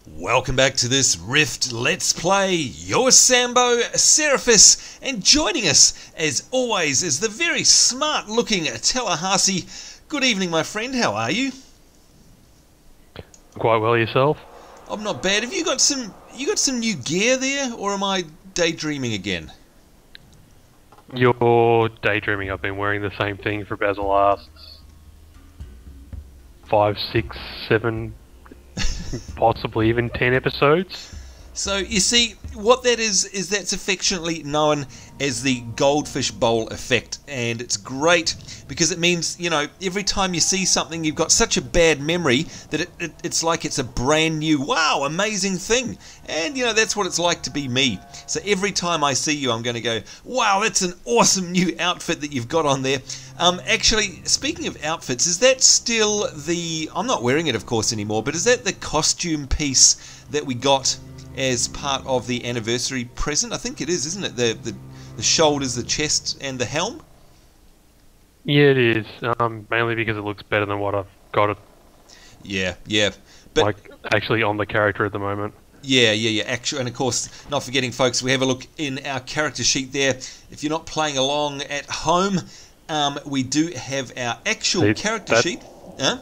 Welcome back to this Rift Let's Play. You're Sambo, Seraphis, and joining us, as always, is the very smart-looking Tallahassee. Good evening, my friend. How are you? Quite well yourself. I'm not bad. Have you got some new gear there, or am I daydreaming again? You're daydreaming. I've been wearing the same thing for about the last 5, 6, 7, possibly even 10 episodes. So, you see, what that is that's affectionately known as the goldfish bowl effect, and it's great because it means, you know, every time you see something, you've got such a bad memory that it's like it's a brand new, wow, amazing thing. And, you know, that's what it's like to be me. So every time I see you, I'm going to go, wow, that's an awesome new outfit that you've got on there. Actually, speaking of outfits, is that still the, I'm not wearing it, of course, anymore, but is that the costume piece that we got as part of the anniversary present? I think it is, isn't it? The shoulders, the chest, and the helm? Yeah, it is. Mainly because it looks better than what I've got it. Yeah. But like, actually on the character at the moment. Yeah. Actually, and of course, not forgetting, folks, we have a look in our character sheet there. If you're not playing along at home, we do have our actual character sheet. Huh?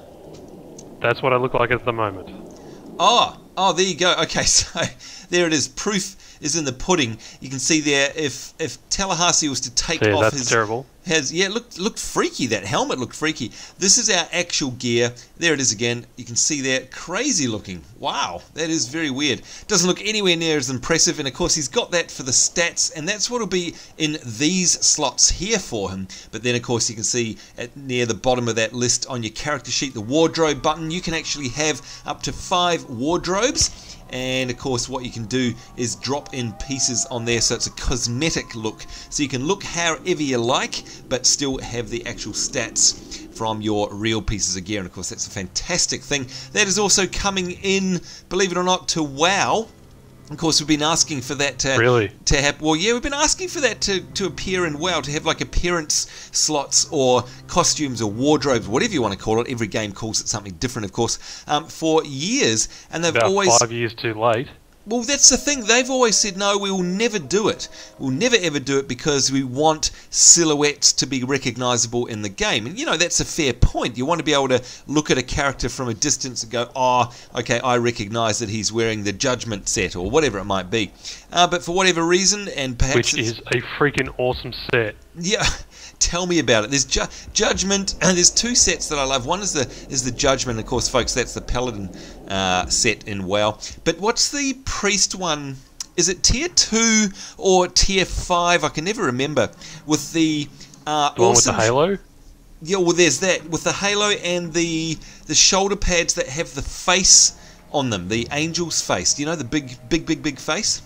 That's what I look like at the moment. Oh, there you go. Okay, so there it is. Proof is in the pudding. You can see there, if Tallahassee was to take off that's his... terrible. It looked freaky. That helmet looked freaky. This is our actual gear. There it is again. You can see there, crazy looking. Wow, that is very weird. Doesn't look anywhere near as impressive, and of course he's got that for the stats, and that's what will be in these slots here for him. But then of course you can see near the bottom of that list on your character sheet, the wardrobe button. You can actually have up to 5 wardrobes. And of course what you can do is drop in pieces on there, so it's a cosmetic look. So you can look however you like, but still have the actual stats from your real pieces of gear. And of course that's a fantastic thing. That is also coming in, believe it or not, to WoW. Of course, we've been asking for that to happen. Well, yeah, we've been asking for that to appear in WoW, to have like appearance slots or costumes or wardrobes, whatever you want to call it. Every game calls it something different, of course, for years. And they've always... 5 years too late. Well, that's the thing. They've always said, no, we will never do it. We'll never ever do it because we want silhouettes to be recognisable in the game. And, you know, that's a fair point. You want to be able to look at a character from a distance and go, oh, okay, I recognise that he's wearing the Judgment set or whatever it might be. But for whatever reason, and perhaps... Which is a freaking awesome set. Yeah, tell me about it. There's Judgment, and there's 2 sets that I love. One is the Judgment, of course, folks. That's the Paladin set in WoW. But what's the Priest one? Is it tier 2 or tier 5? I can never remember. With the awesome... one with the halo? Yeah, well, there's that with the halo and the shoulder pads that have the face on them, the angel's face. Do you know the big face?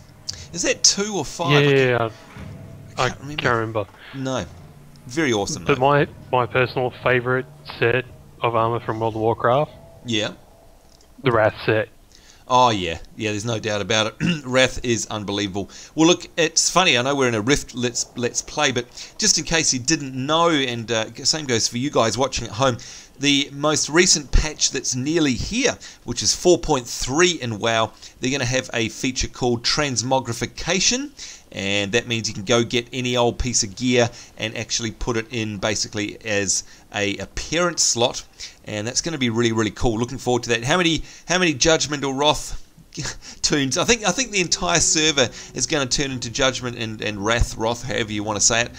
Is that 2 or 5? Yeah. I can't remember. No. Very awesome, but my personal favourite set of armour from World of Warcraft? Yeah. The Wrath set. Oh, yeah. Yeah, there's no doubt about it. Wrath is unbelievable. Well, look, it's funny. I know we're in a Rift Let's Play, but just in case you didn't know, and same goes for you guys watching at home, the most recent patch that's nearly here, which is 4.3 in WoW, they're going to have a feature called Transmogrification, and that means you can go get any old piece of gear and actually put it in basically as a appearance slot, and that's going to be really, really cool. Looking forward to that. How many Judgment or Wrath tunes? I think the entire server is going to turn into Judgment and Wrath, however you want to say it.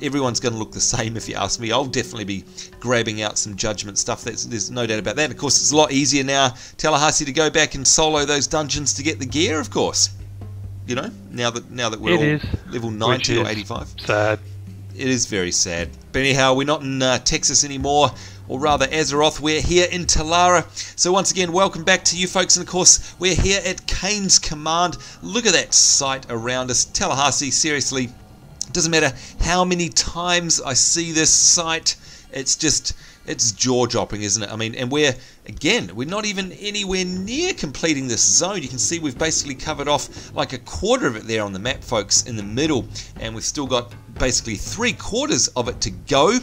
Everyone's going to look the same if you ask me. I'll definitely be grabbing out some Judgment stuff. There's no doubt about that. Of course, it's a lot easier now, Tallahassee, to go back and solo those dungeons to get the gear, of course. You know, now that we're all level 90 or 85. Sad. It is very sad. But anyhow, we're not in Texas anymore, or rather Azeroth. We're here in Talara. So once again, welcome back to you folks. And of course, we're here at Kane's Command. Look at that sight around us. Tallahassee, seriously, it doesn't matter how many times I see this site, it's jaw-dropping, isn't it? I mean, and we're not even anywhere near completing this zone. You can see we've basically covered off like a quarter of it there on the map, folks, in the middle, and we've still got basically 3/4 of it to go.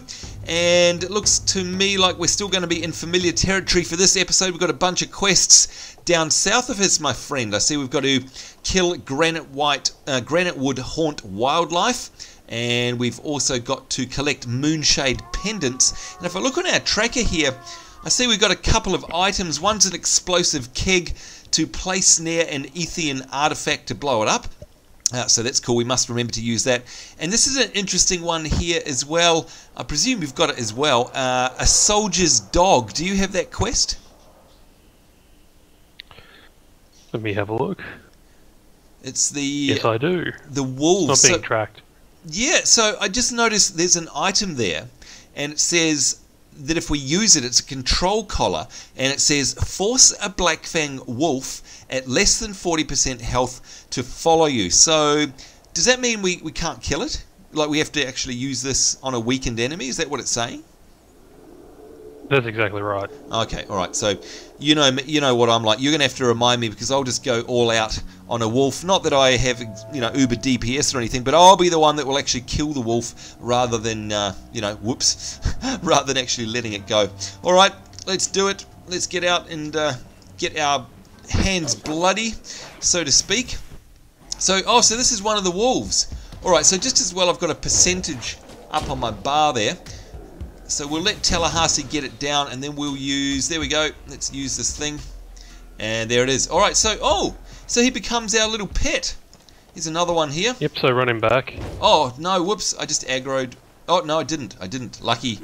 And it looks to me like we're still going to be in familiar territory for this episode. We've got a bunch of quests down south of us, my friend. I see we've got to kill Granitewood Haunt Wildlife. And we've also got to collect Moonslade Pendants. And if I look on our tracker here, I see we've got a couple of items. One's an explosive keg to place near an Ethian artifact to blow it up. So that's cool, we must remember to use that. And this is an interesting one here as well. I presume you've got it as well. A soldier's dog. Do you have that quest? Let me have a look. It's the... Yes, I do. The wolves. It's not being tracked. Yeah, so I just noticed there's an item there, and it says that if we use it, it's a control collar, and it says force a Blackfang Wolf at less than 40% health to follow you. So does that mean we can't kill it? Like we have to actually use this on a weakened enemy? Is that what it's saying? That's exactly right. Okay, alright, so you know what I'm like. You're going to have to remind me, because I'll just go all out on a wolf. Not that I have, uber DPS or anything, but I'll be the one that will actually kill the wolf rather than, whoops, rather than actually letting it go. Alright, let's do it. Let's get out and get our hands bloody, so to speak. So this is one of the wolves. Alright, so just as well I've got a percentage up on my bar there. So we'll let Tallahassee get it down, and then we'll use... There we go. Let's use this thing. And there it is. Alright, so he becomes our little pet. Here's another one here. Yep, so run him back. Oh, no, whoops. I just aggroed... Oh, no, I didn't. Lucky.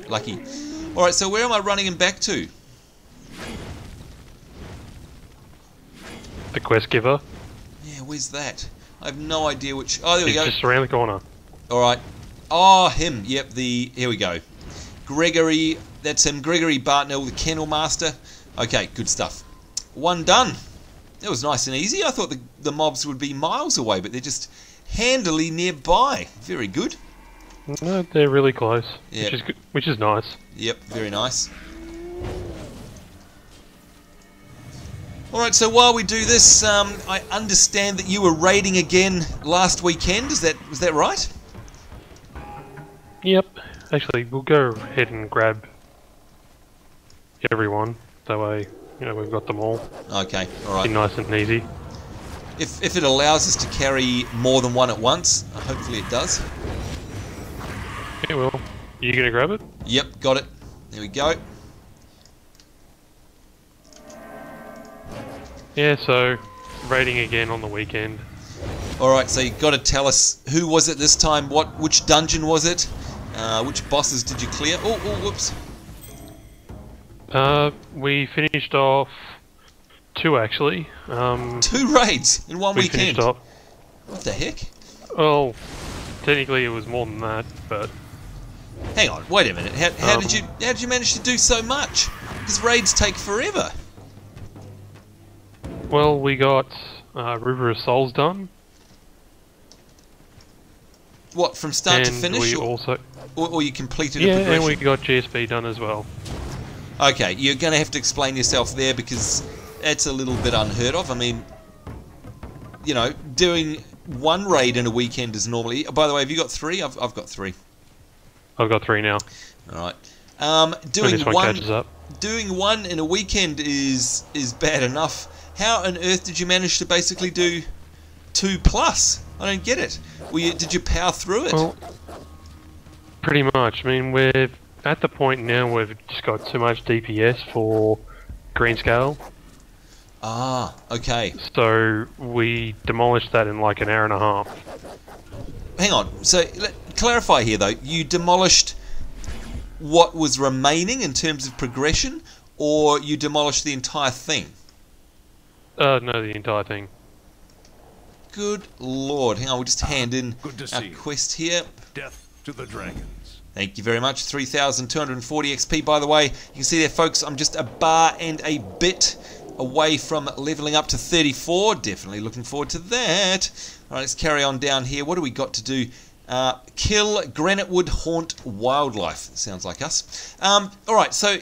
Alright, so where am I running him back to? The quest giver. Yeah, where's that? I have no idea which... Oh, there we go. Just around the corner. Alright. Oh, him. Yep, here we go. Gregory, that's him, Gregory Bartnell, the Kennel Master. Okay, good stuff. One done. That was nice and easy. I thought the mobs would be miles away, but they're just handily nearby. Very good. No, they're really close, yep. which is nice. Yep, very nice. Alright, so while we do this, I understand that you were raiding again last weekend. Was that right? Yep. Actually, we'll go ahead and grab everyone. That way, we've got them all. Okay, alright. Be nice and easy. If it allows us to carry more than one at once, hopefully it does. Yeah, well, you gonna grab it? Yep, got it. There we go. Yeah, so raiding again on the weekend. Alright, so you got to tell us who was it this time, which dungeon was it, which bosses did you clear? Oh, whoops. We finished off 2 actually. 2 raids in one weekend? Finished off. What the heck? Well, technically it was more than that, but... Hang on, wait a minute. How did you manage to do so much? Because raids take forever. Well, we got River of Souls done. What, from start to finish? Or you completed a progression? Yeah, and we got GSP done as well. Okay, you're going to have to explain yourself there, because that's a little bit unheard of. I mean, doing 1 raid in a weekend is normally... By the way, have you got 3? I've got 3. I've got 3 now. Alright. When this one catches up. Doing 1 in a weekend is bad enough. How on earth did you manage to basically do 2+? I don't get it. Did you power through it? Well, pretty much. I mean, we're at the point now where we've just got too much DPS for green scale. Ah, okay. So we demolished that in like an hour and a half. Hang on. So clarify here, though. You demolished what was remaining in terms of progression, or you demolished the entire thing? No, the entire thing. Good lord. Hang on, we'll just hand in our quest here. Death to the dragons. Thank you very much. 3,240 XP, by the way. You can see there, folks, I'm just a bar and a bit away from leveling up to 34. Definitely looking forward to that. Alright, let's carry on down here. What do we got to do? Kill Granitewood Haunt Wildlife. Sounds like us. Alright, so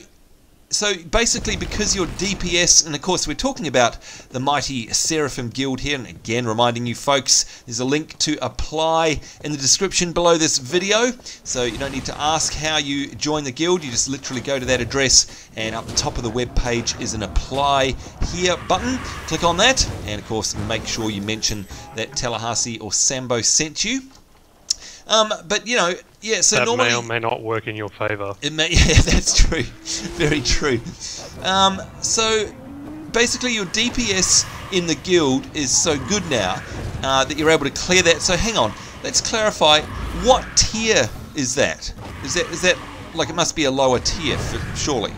So basically, because your DPS, and of course we're talking about the mighty Seraphim Guild here, and again reminding you folks, there's a link to apply in the description below this video, so you don't need to ask how you join the guild, you just literally go to that address, and up the top of the web page is an apply here button. Click on that, and of course make sure you mention that Tallahassee or Sambo sent you. But you know, yeah. So that normally may or may not work in your favour. it may, yeah, that's true, very true. So basically, your DPS in the guild is so good now that you're able to clear that. So hang on, let's clarify. What tier is that? Is that like, it must be a lower tier, surely?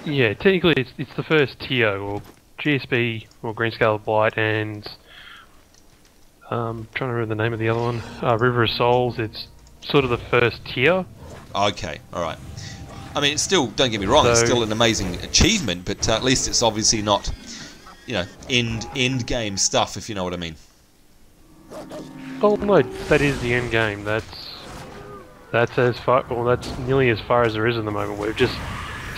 Yeah, technically it's the first tier, or GSB, or Greenscale Blight, and trying to remember the name of the other one. River of Souls. It's sort of the first tier. Okay, all right. I mean, it's still, don't get me wrong, it's So- still an amazing achievement, but at least it's obviously not, you know, end game stuff, if you know what I mean. Oh no, that is the end game. That's as far. Well, that's nearly as far as there is at the moment. We've just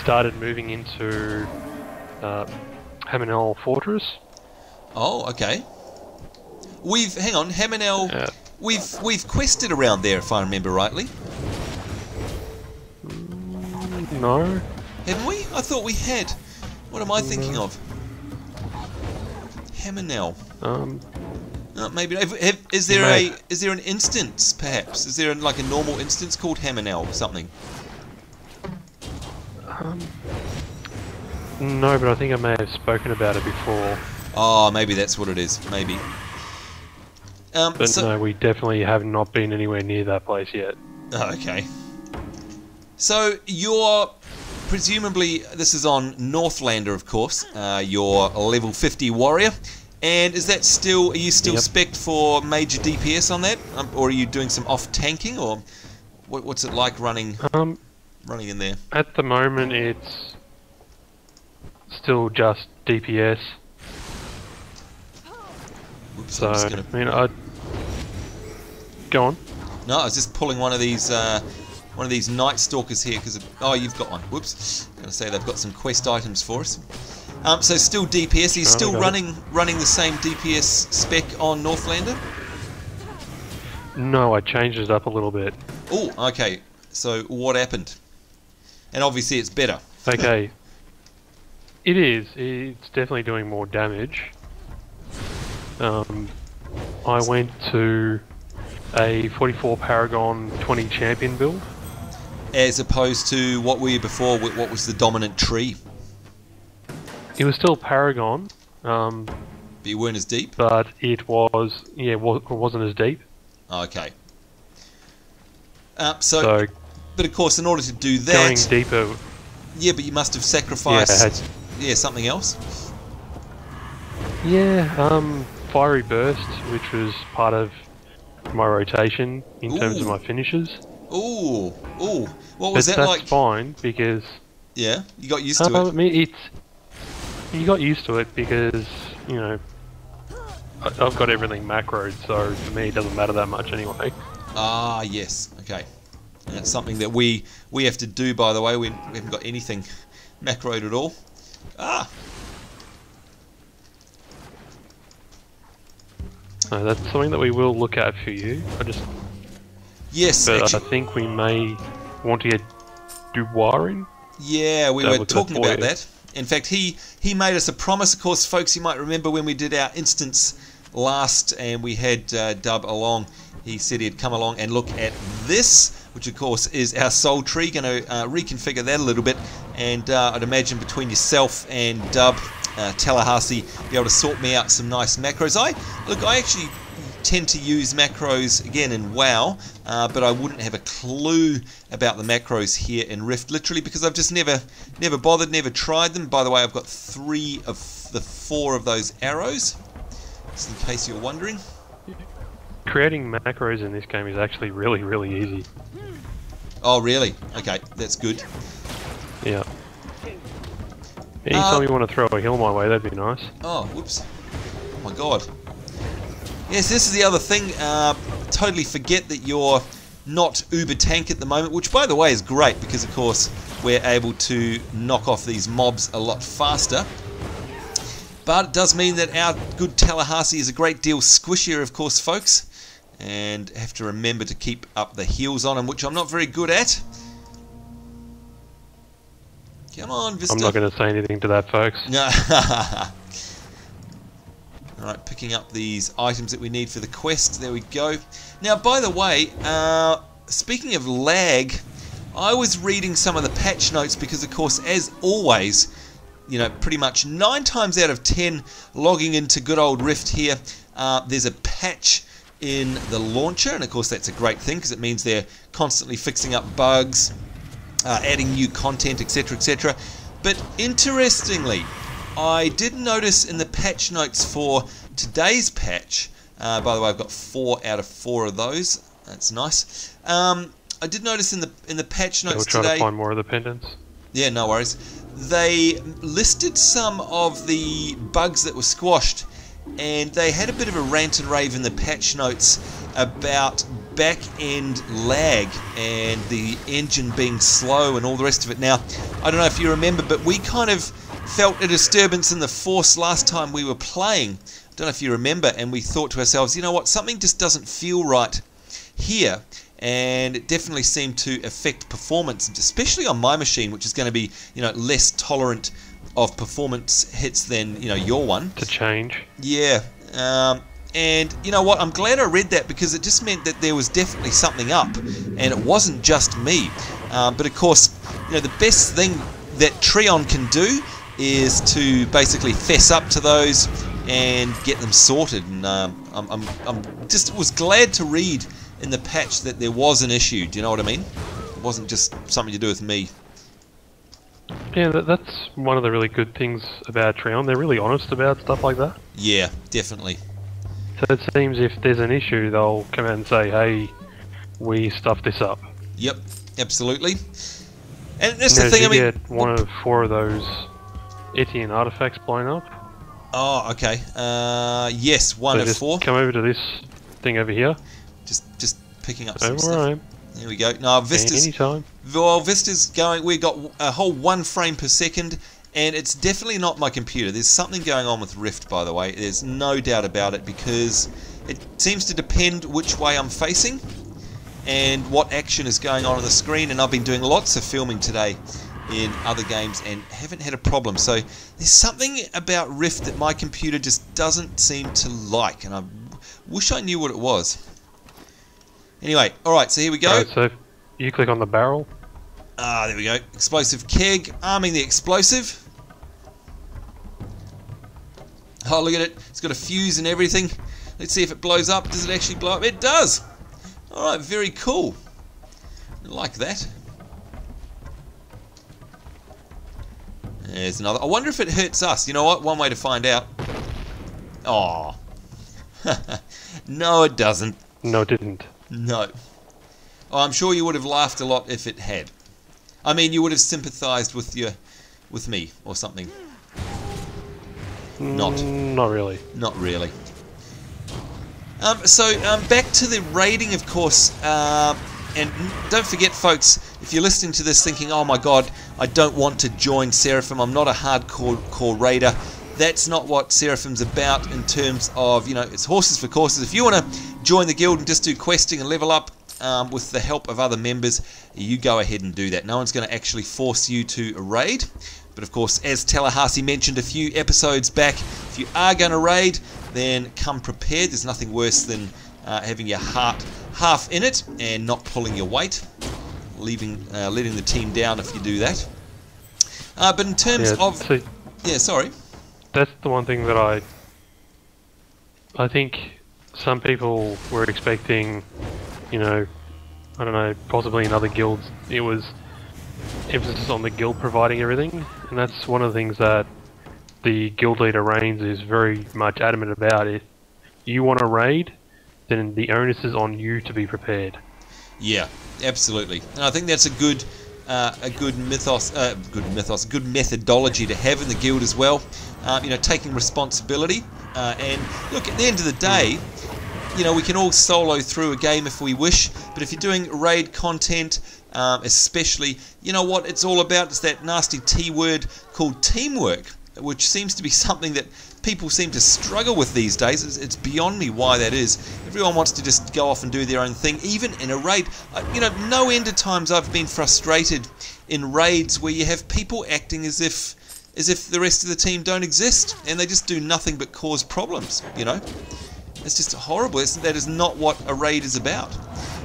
started moving into Hamanel Fortress. Oh, okay. Hang on, Hamanel. Yeah. We've quested around there, if I remember rightly. No. Haven't we? I thought we had. What am I thinking of? Hamanel. Maybe. Is there an instance, perhaps? Is there like a normal instance called Hamanel or something? No, but I think I may have spoken about it before. Oh, maybe that's what it is. Maybe. But So, no, we definitely have not been anywhere near that place yet. oh, okay. So you're presumably, this is on Northlander, of course. You're a level 50 warrior, and is that still? Are you still Yep. spec'd for major DPS on that, or are you doing some off tanking, or what's it like running in there? At the moment, it's still just DPS. Oops, So I'm just gonna, I mean, I go on. no, I was just pulling one of these Night Stalkers here because oh, you've got one. Whoops, gonna say they've got some quest items for us. So still DPS. Are you still got running the same DPS spec on Northlander? No, I changed it up a little bit. Oh, okay. So what happened? And obviously it's better. Okay. It is. It's definitely doing more damage. I went to a 44 Paragon 20 Champion build. As opposed to what were you before? What was the dominant tree? It was still Paragon, But you weren't as deep? but it was, yeah, it wasn't as deep. Okay. So But of course, in order to do going that... deeper, Yeah, but you must have sacrificed... yeah, something else? Fiery Burst, which was part of my rotation in terms of Ooh. my finishes. Ooh. What But was that that's like? fine because Yeah, you got used to I it. mean, you got used to it because, you know, I've got everything macroed, so for me it doesn't matter that much anyway. Ah, yes. Okay. And that's something that we have to do, by the way. We haven't got anything macroed at all. Ah! So that's something that we will look at for you. Yes, But I actually, think we may want to get Dubois in. yeah, we I'll were look at talking that for about you. that. In fact, he made us a promise. Of course, folks, you might remember when we did our instance last and we had Dub along. He said he'd come along and look at this, which of course is our soul tree. Going to reconfigure that a little bit, and I'd imagine between yourself and Dub, Tallahassee, be able to sort me out some nice macros. I actually tend to use macros again in WoW, but I wouldn't have a clue about the macros here in Rift, literally because I've just never bothered, never tried them. By the way, I've got 3 of the 4 of those arrows, just in case you're wondering. Creating macros in this game is actually really, really easy. Oh, really? Okay, that's good. Yeah. Anytime you want to throw a heal my way, that'd be nice. Oh, whoops. Oh my god. Yes, this is the other thing. Totally forget that you're not uber tank at the moment, which by the way is great because of course we're able to knock off these mobs a lot faster. But it does mean that our good Tallahassee is a great deal squishier, of course, folks. And have to remember to keep up the heals on him, which I'm not very good at. Come on, Vista. I'm not going to say anything to that, folks. Alright, picking up these items that we need for the quest. There we go. Now, by the way, speaking of lag, I was reading some of the patch notes because, of course, as always, you know, pretty much 9 times out of 10 logging into good old Rift here, there's a patch in the launcher, and of course that's a great thing because it means they're constantly fixing up bugs, adding new content, etc, etc. But interestingly, I did notice in the patch notes for today's patch, by the way, I've got 4 out of 4 of those. That's nice. I did notice in the patch notes today. We'll try today. to find more of the pendants. Yeah, no worries. They listed some of the bugs that were squashed, and they had a bit of a rant and rave in the patch notes about back-end lag and the engine being slow and all the rest of it. Now, I don't know if you remember, but we kind of felt a disturbance in the Force last time we were playing. I don't know if you remember, and we thought to ourselves, you know what, something just doesn't feel right here. And it definitely seemed to affect performance, especially on my machine, which is going to be, you know, less tolerant of performance hits than, you know, your one. To change. Yeah. And you know what? I'm glad I read that because it just meant that there was definitely something up, and it wasn't just me. But of course, you know, the best thing that Trion can do is to basically fess up to those and get them sorted. And I'm just was glad to read in the patch that there was an issue. Do you know what I mean? It wasn't just something to do with me. Yeah, that's one of the really good things about Trion. They're really honest about stuff like that. Yeah, definitely. So it seems if there's an issue, they'll come out and say, hey, we stuffed this up. Yep, absolutely. And that's the thing, I mean... Did you get 1 of 4 of those Etienne artifacts blown up? Oh, okay. Yes, 1 of 4. Come over to this thing over here. Just picking up some Over stuff. right. There we go. No, Vista's... Anytime. Well, Vista's going... We've got a whole 1 frame per second, and it's definitely not my computer. There's something going on with Rift, by the way. There's no doubt about it, because it seems to depend which way I'm facing and what action is going on the screen, and I've been doing lots of filming today in other games and haven't had a problem. So there's something about Rift that my computer just doesn't seem to like, and I wish I knew what it was. Anyway, alright, so here we go. Right, so you click on the barrel. Ah, there we go. Explosive keg, arming the explosive. Oh, look at it. It's got a fuse and everything. Let's see if it blows up. Does it actually blow up? It does! Alright, very cool. I like that. There's another. I wonder if it hurts us. You know what? One way to find out. Oh. No, it doesn't. No, it didn't. No. Oh, I'm sure you would have laughed a lot if it had. I mean, you would have sympathised with me or something. Not really. Not really. So back to the raiding, of course. And don't forget, folks, if you're listening to this thinking, oh my god, I don't want to join Seraphim, I'm not a hardcore raider. That's not what Seraphim's about in terms of, you know, it's horses for courses. If you want to join the guild and just do questing and level up with the help of other members, you go ahead and do that. No one's going to actually force you to raid. But of course, as Tallahassee mentioned a few episodes back, if you are going to raid, then come prepared. There's nothing worse than having your heart half in it and not pulling your weight, letting the team down if you do that. But in terms of... So yeah, sorry. That's the one thing that I think some people were expecting, you know, I don't know, possibly in other guilds, it was emphasis on the guild providing everything, and that's one of the things that the guild leader Reigns is very much adamant about. If you want to raid, then the onus is on you to be prepared. Yeah, absolutely, and I think that's a good methodology to have in the guild as well. You know, taking responsibility. And look, at the end of the day, you know, we can all solo through a game if we wish, but if you're doing raid content, especially, you know what it's all about? It's that nasty T word called teamwork, which seems to be something that people seem to struggle with these days. It's beyond me why that is. Everyone wants to just go off and do their own thing, even in a raid. You know, no end of times I've been frustrated in raids where you have people acting as if the rest of the team don't exist, and they just do nothing but cause problems, you know. It's just horrible. That is not what a raid is about.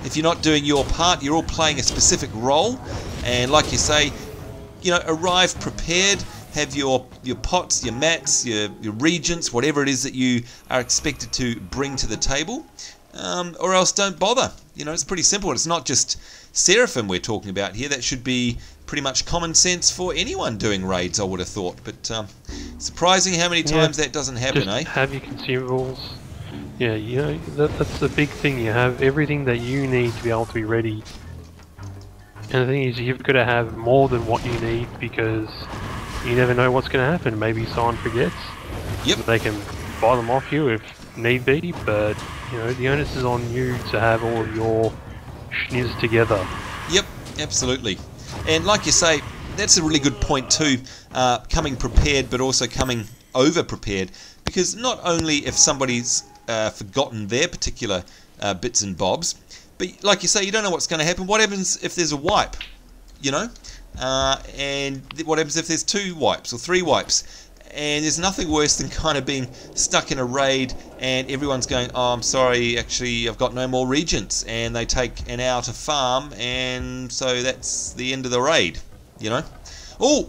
If you're not doing your part, you're all playing a specific role, and like you say, you know, arrive prepared, have your pots, your mats, your regents, whatever it is that you are expected to bring to the table, or else don't bother. You know, it's pretty simple. It's not just Seraphim we're talking about here. That should be pretty much common sense for anyone doing raids, I would have thought. But surprising how many times that doesn't happen, just eh? Have your consumables. Yeah, you know, that's the big thing. You have everything that you need to be able to be ready. And the thing is, you've got to have more than what you need, because you never know what's going to happen. Maybe someone forgets. Yep. They can buy them off you if need be, but you know, the onus is on you to have all of your schniz together. Yep, absolutely. And like you say, that's a really good point too, coming prepared but also coming over prepared, because not only if somebody's forgotten their particular bits and bobs, but like you say, you don't know what's going to happen. What happens if there's a wipe, you know? And what happens if there's 2 wipes or 3 wipes? And there's nothing worse than kind of being stuck in a raid and everyone's going, oh, I'm sorry, actually I've got no more regents, and they take an hour to farm, and so that's the end of the raid, you know? Oh,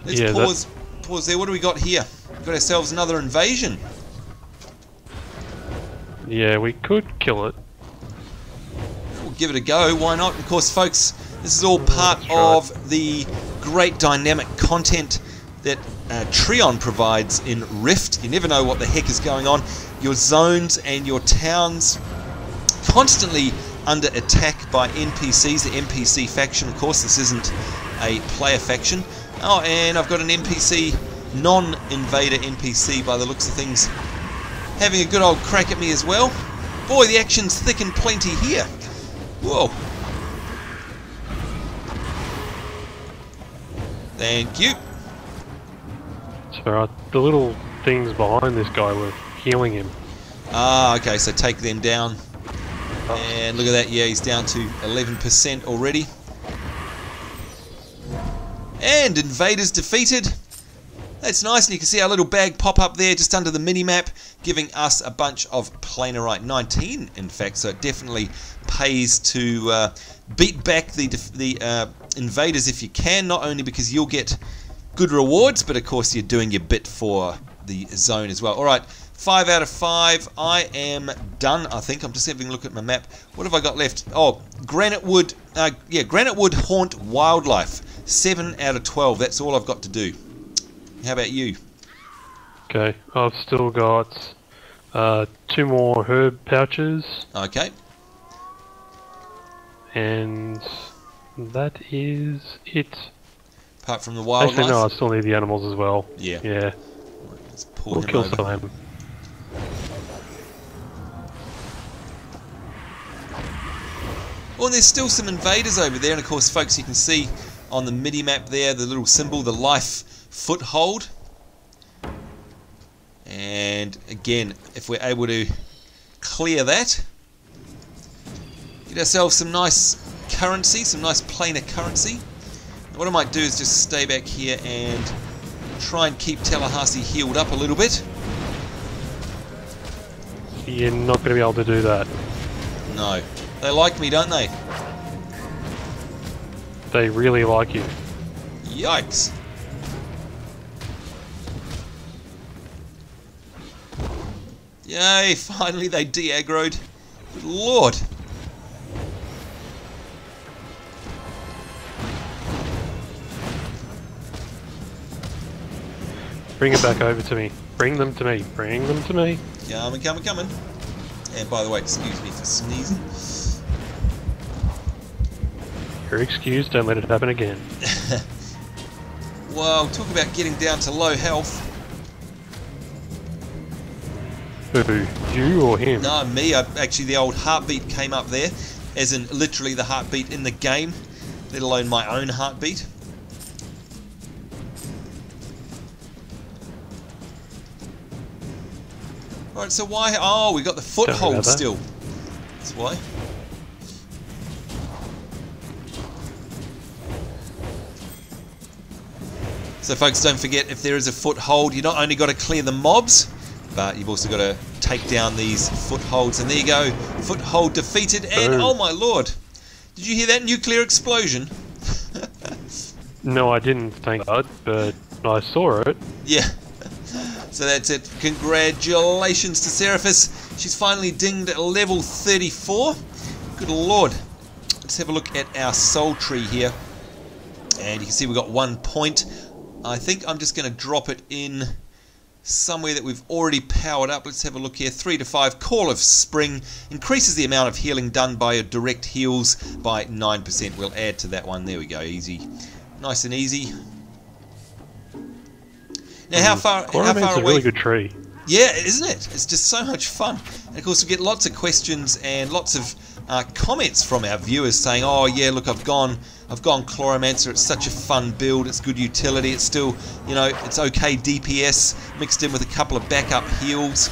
let's pause there. What do we got here? We've got ourselves another invasion. Yeah, we could kill it. We'll give it a go, why not? Of course, folks, this is all part of the great dynamic content that Trion provides in Rift. You never know what the heck is going on. Your zones and your towns constantly under attack by NPCs, the NPC faction. Of course, this isn't a player faction. Oh, and I've got an NPC, non-invader NPC by the looks of things, having a good old crack at me as well. Boy, the action's thick and plenty here. Whoa. Thank you. So the little things behind this guy were healing him. Ah, okay, so take them down. And look at that, yeah, he's down to 11% already. And invaders defeated. That's nice, and you can see our little bag pop up there just under the mini-map, giving us a bunch of planerite, 19 in fact, so it definitely pays to beat back the invaders if you can, not only because you'll get good rewards, but of course you're doing your bit for the zone as well. Alright, 5 out of 5. I am done, I think. I'm just having a look at my map. What have I got left? Oh, Granitewood Haunt Wildlife. 7 out of 12. That's all I've got to do. How about you? Okay, I've still got 2 more herb pouches. Okay. And that is it. Apart from the wildlife? Actually, no, I still need the animals as well. Yeah. Yeah. Let's pull We'll him kill over. some of them. Well, there's still some invaders over there, and of course, folks, you can see on the mini-map there, the little symbol, the life foothold. And again, if we're able to clear that, get ourselves some nice currency, some nice planar currency. What I might do is just stay back here and try and keep Tallahassee healed up a little bit. You're not going to be able to do that. No. They like me, don't they? They really like you. Yikes. Yay, finally they de-aggroed. Good lord. Bring it back over to me. Bring them to me. Bring them to me. Coming. And by the way, excuse me for sneezing. You're excused. Don't let it happen again. Well, talk about getting down to low health. Who? You or him? No, me. Actually, the old heartbeat came up there, as in literally the heartbeat in the game, let alone my own heartbeat. Alright, so why... Oh, we got the foothold still. That's why. So folks, don't forget, if there is a foothold, you not only got to clear the mobs, but you've also got to take down these footholds. And there you go, foothold defeated. And oh my lord, did you hear that nuclear explosion? No, I didn't, thank God, but I saw it. Yeah. So that's it. Congratulations to Seraphis. She's finally dinged at level 34. Good lord. Let's have a look at our soul tree here. And you can see we've got 1 point. I think I'm just going to drop it in somewhere that we've already powered up. Let's have a look here. 3 to 5. Call of Spring. Increases the amount of healing done by your direct heals by 9%. We'll add to that one. There we go. Easy. Nice and easy. Now, how far away? A really good tree. Yeah, isn't it? It's just so much fun. And of course, we get lots of questions and lots of comments from our viewers saying, "Oh yeah, look, I've gone Chloromancer. It's such a fun build. It's good utility. It's still, you know, it's okay DPS mixed in with a couple of backup heals,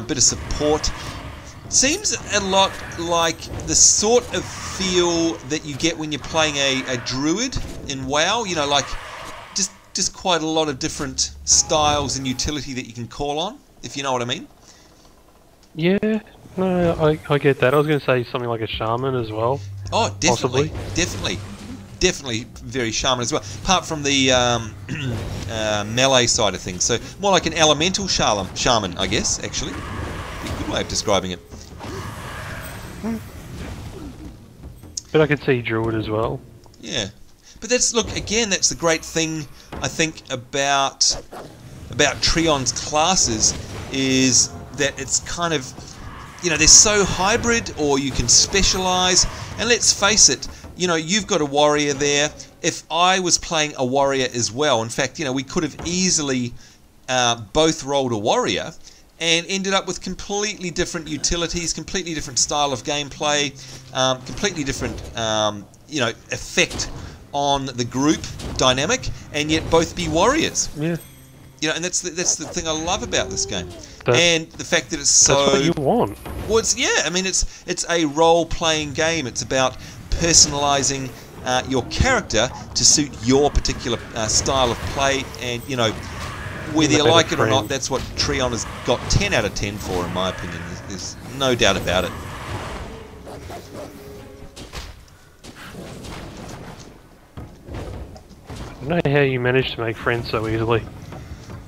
bit of support." Seems a lot like the sort of feel that you get when you're playing a druid in WoW. You know, like just quite a lot of different styles and utility that you can call on, if you know what I mean. Yeah, no, I get that. I was going to say something like a shaman as well. Oh, definitely, possibly. definitely very shaman as well. Apart from the melee side of things, so more like an elemental shaman, I guess. Actually, be a good way of describing it. But I could see druid as well. Yeah. But that's, look, again, that's the great thing, I think, about Trion's classes, is that it's kind of, you know, they're so hybrid, or you can specialise. And let's face it, you know, you've got a warrior there. If I was playing a warrior as well, in fact, you know, we could have easily both rolled a warrior and ended up with completely different utilities, completely different style of gameplay, completely different, you know, effect on the group dynamic, and yet both be warriors. Yeah. You know, and that's the thing I love about this game, and the fact that it's so. That's what you want. Well, it's, yeah. I mean, it's a role-playing game. It's about personalising your character to suit your particular style of play, and you know, whether you like it or not, that's what Trion has got 10 out of 10 for, in my opinion. There's no doubt about it. I don't know how you manage to make friends so easily.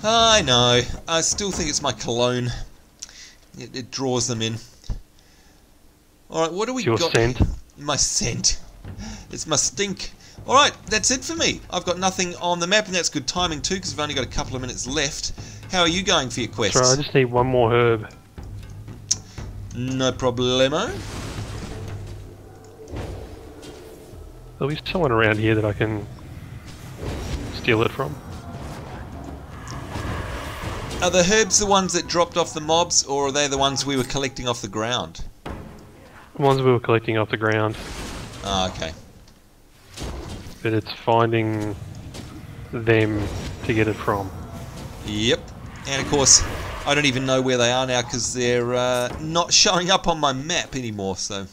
I know. I still think it's my cologne. It draws them in. Alright, what do we got? Your scent? My scent. It's my stink. Alright, that's it for me. I've got nothing on the map, and that's good timing too, because we've only got a couple of minutes left. How are you going for your quests? Sorry, I just need one more herb. No problemo. There'll be someone around here that I can steal it from. Are the herbs the ones that dropped off the mobs, or are they the ones we were collecting off the ground? The ones we were collecting off the ground. Ah, okay. But it's finding them to get it from. Yep. And of course, I don't even know where they are now, because they're not showing up on my map anymore, so...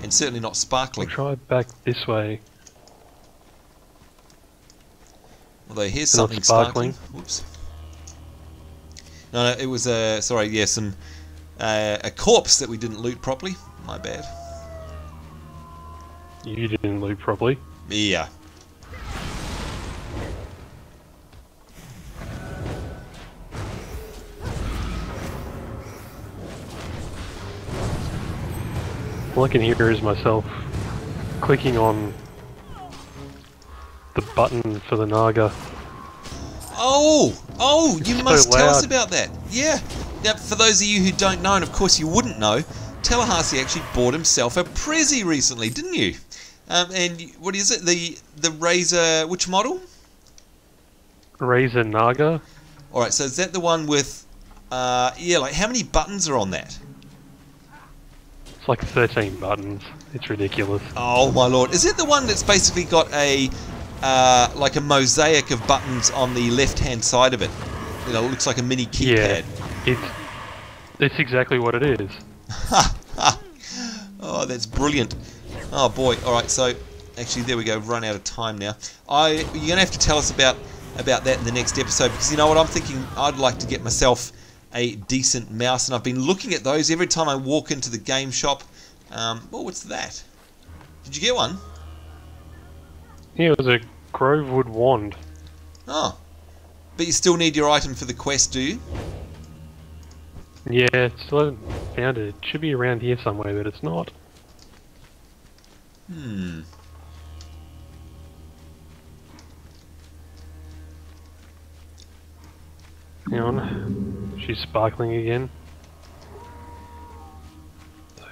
And certainly not sparkling. I'll try back this way. Although here's something sparkling. Whoops. No, it was sorry, yeah, a corpse that we didn't loot properly. My bad. You didn't loot properly. Yeah. All I can hear is myself clicking on the button for the Naga. Oh, you It's must so tell us loud. about that. Yeah. Now, for those of you who don't know, and of course you wouldn't know, Tallahassee actually bought himself a Prezi recently, didn't you? And what is it? The Razor, which model? Razor Naga. Alright, so is that the one with yeah, like how many buttons are on that? It's like 13 buttons. It's ridiculous. Oh my lord! Is it the one that's basically got a like a mosaic of buttons on the left-hand side of it? You know, it looks like a mini keypad. Yeah, it's exactly what it is. Oh, that's brilliant. Oh boy! All right, so actually, there we go. Run out of time now. You're gonna have to tell us about that in the next episode, because you know what I'm thinking. I'd like to get myself a decent mouse, and I've been looking at those every time I walk into the game shop. Oh, what's that? Did you get one? Yeah, it was a Grovewood wand. Oh, but you still need your item for the quest, do you? Yeah, still haven't found it. It should be around here somewhere, but it's not. Hmm. Hang on. She's sparkling again.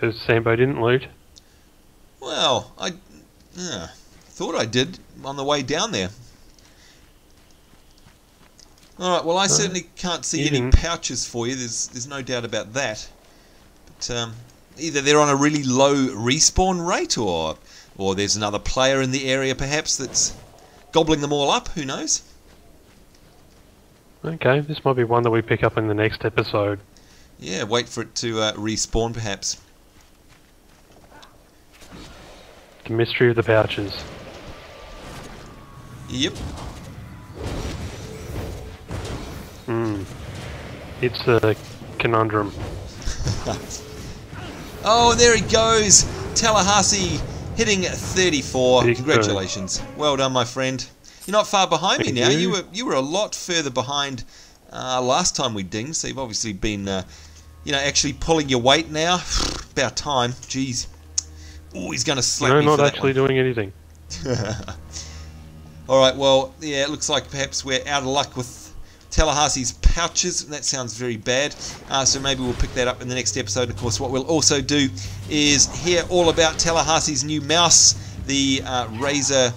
So Sambo didn't loot. Well, I thought I did on the way down there. Alright, well I certainly can't see any pouches for you, there's no doubt about that. But either they're on a really low respawn rate, or there's another player in the area perhaps that's gobbling them all up, who knows? Okay, this might be one that we pick up in the next episode. Yeah, wait for it to respawn perhaps. The mystery of the pouches. Yep. It's a conundrum. Oh, there he goes! Tallahassee hitting 34. Big Congratulations. Well done, my friend. You're not far behind me now. You were a lot further behind last time we dinged, so you've obviously been you know, actually pulling your weight now. About time. Jeez. Oh, he's going to slap me for that. No, not actually doing anything. Alright, well, yeah, it looks like perhaps we're out of luck with Tallahassee's pouches. That sounds very bad. So maybe we'll pick that up in the next episode. Of course, what we'll also do is hear all about Tallahassee's new mouse, the Razor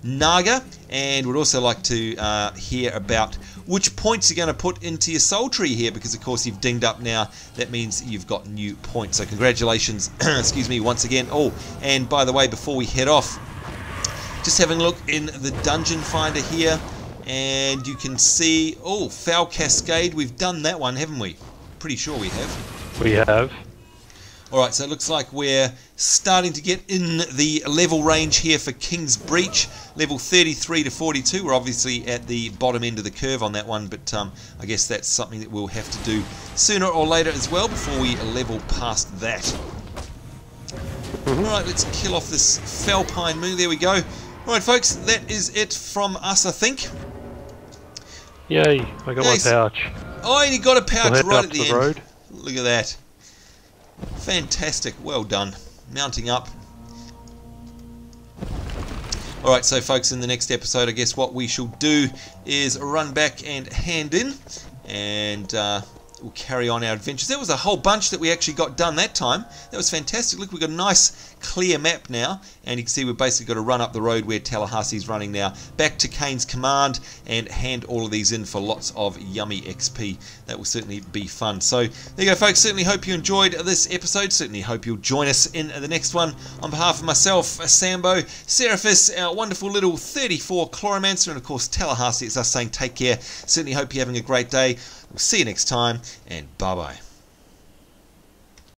Naga, and would also like to hear about which points you're going to put into your soul tree here, because of course you've dinged up now. That means you've got new points. So congratulations, excuse me, once again. Oh, and by the way, before we head off, just having a look in the dungeon finder here, and you can see, oh, Foul Cascade. We've done that one, haven't we? Pretty sure we have. We have. Alright, so it looks like we're starting to get in the level range here for King's Breach. Level 33 to 42. We're obviously at the bottom end of the curve on that one, but I guess that's something that we'll have to do sooner or later as well before we level past that. Alright, let's kill off this Felpine Moon. There we go. Alright, folks, that is it from us, I think. Yay, I got my pouch. Oh, and you got a pouch right at the end. Road. Look at that. Fantastic, well done. Mounting up. Alright, so folks, in the next episode, I guess what we shall do is run back and hand in, and we'll carry on our adventures. There was a whole bunch that we actually got done that time. That was fantastic. Look, we've got a nice clear map now, and you can see we've basically got to run up the road where Tallahassee's running now, back to Kane's Command, and hand all of these in for lots of yummy XP. That will certainly be fun. So there you go, folks. Certainly hope you enjoyed this episode. Certainly hope you'll join us in the next one. On behalf of myself, Sambo, Seraphis, our wonderful little 34 Chloromancer, and of course Tallahassee, it's us saying take care. Certainly hope you're having a great day. We'll see you next time, and bye-bye.